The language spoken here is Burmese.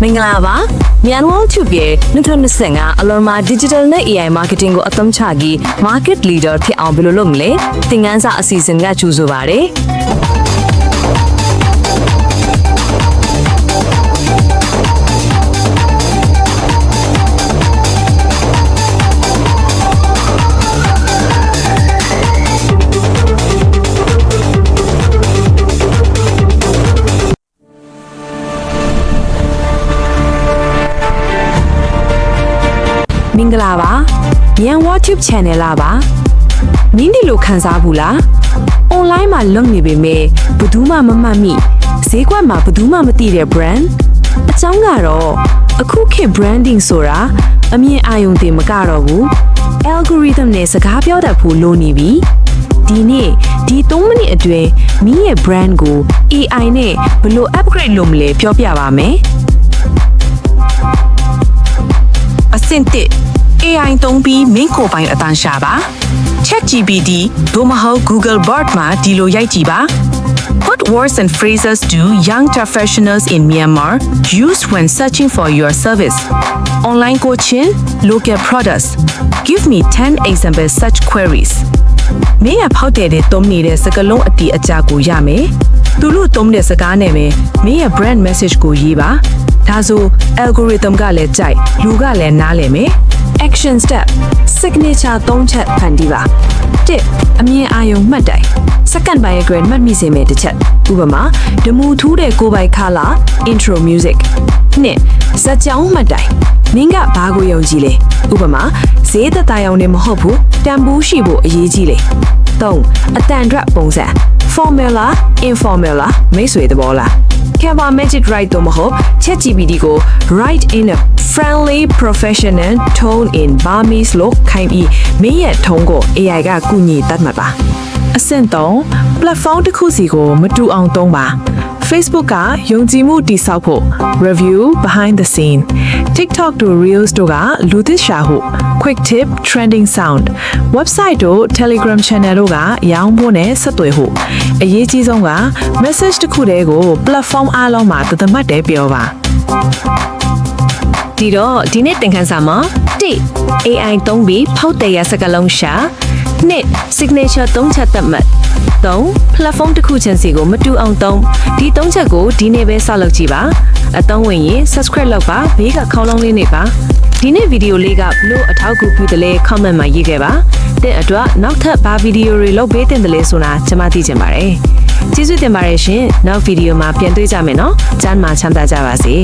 င်္ဂလာပါမြန် World Tube ရဲ့2025အလွန်မှာ Digital နဲ့ AI Marketing ကိုအသုံးချပြီး Market Leader ဖြစ်အောင်ဘယ်လိုလုပ်မလဲသင်ခန်းစာအစီအစဉ်ကကြိုဆိုပါရစေမင်္ဂလာပါမြန် YouTube Channel လာပါမင်းဒီလိုခံစားဘူးလား online မှာလုပ်နေပေမဲ့ဘယ်သူမှမမှတ်မိဈေးကွက်မှာဘယ်သူမှမသိတဲ့ brand အကြောင်းကတော့အခုခေတ် branding ဆိုတာအမြင်အာရုံတင်မကတော့ဘူး algorithm နဲ့စကားပြောတတ်ဖို့လိုနေပြီဒီနေ့ဒီ3မိနစ်အတွင်းမင်းရဲ့ brand ကို AI နဲ့ဘယ်လို upgrade လုပ်မလဲပြောပြပါမယ်အဆင့်1 AI သုံးပြီးမင်းကိုယ်ပိုင်အတန်းရှာပါ ChatGPT သို့မဟုတ် Google Bard မှာဒီလိုရိုက်ကြည့်ပါ What words and phrases do young professionals in Myanmar use when searching for your service? Online coaching, local products. Give me 10 example such queries. မင်းရဖောက်တဲ့တုံးနေတဲ့စကားလုံးအတီအကျကိုရမယ်သူတို့တုံးတဲ့စကားနဲ့ပဲမင်းရ brand message ကိုရေးပါဒါဆို algorithm ကလည်းကြိုက်လူကလည်းနားလည်မယ် action step signature 3ချက်ဖန်တီးပါ1အမြင်အာရုံမှတ်တိုင် second diagram မှတ်မိစေမယ့်တစ်ချက်ဥပမာဒမူထူးတဲ့ကိုပိုင်ခါလာ intro music 2ဇာတ်ကြောင်းမှတ်တိုင်မင်းကဘာကိုယုံကြည်လဲဥပမာဈေးသက်သာရောင်နေမဟုတ်ဘူးတန်ဖိုးရှိဖို့အရေးကြီးလေ3အတန်အတွက်ပုံစံ formula informula မိတ်ဆွေသဘောလား Canva Magic Write တော့မဟုတ် ChatGPT ကို write in a friendly professional tone in Burmese လို့ခိုင်းပြီးမင်းရဲ့ထုံးကို AI ကကူညီတတ်မှာပါအဆင့်3 platform တစ်ခုစီကိုမတူအောင်သုံးပါ Facebook ကယုံကြည်မှုတည်ဆောက်ဖို့ review behind the scene TikTok တို့ Reels တို့ကလူသစ်ရှာဖို့ quick tip trending sound website တို့ Telegram channel တို့ကရောင်းဖို့နဲ့ဆက်သွယ်ဖို့အရေးကြီးဆုံးက message တစ်ခုတည်းကို platform အားလုံးမှာသတ်မှတ်တယ်ပြောပါဒီတော့ဒီနေ့သင်ခန်းစာမှာ1 AI သုံးပြီးဖောက်တယ်ရစကားလုံးရှာ2 signature 3ချက်သတ်မှတ်3 platform တစ်ခုချင်းစီကိုမတူအောင်သုံးဒီ3ချက်ကိုဒီနေ့ပဲစောက်လုပ်ကြည့်ပါအသုံးဝင်ရင် subscribe လုပ်ပါဘေးကခေါင်းလုံးလေးနေပါဒီနေ့ဗီဒီယိုလေးကဘလို့အထောက်အကူပြုတယ်လဲ comment မှာရေးခဲ့ပါတဲ့အတွက်နောက်ထပ်ဘာဗီဒီယိုတွေလုပ်ပေးတင်တယ်လဲဆိုတာကျွန်မသိချင်ပါတယ်ကျေးဇူးတင်ပါတယ်ရှင်နောက်ဗီဒီယိုမှာပြန်တွေ့ကြမယ်နော်ကျမ်းမှာချမ်းသာကြပါစေ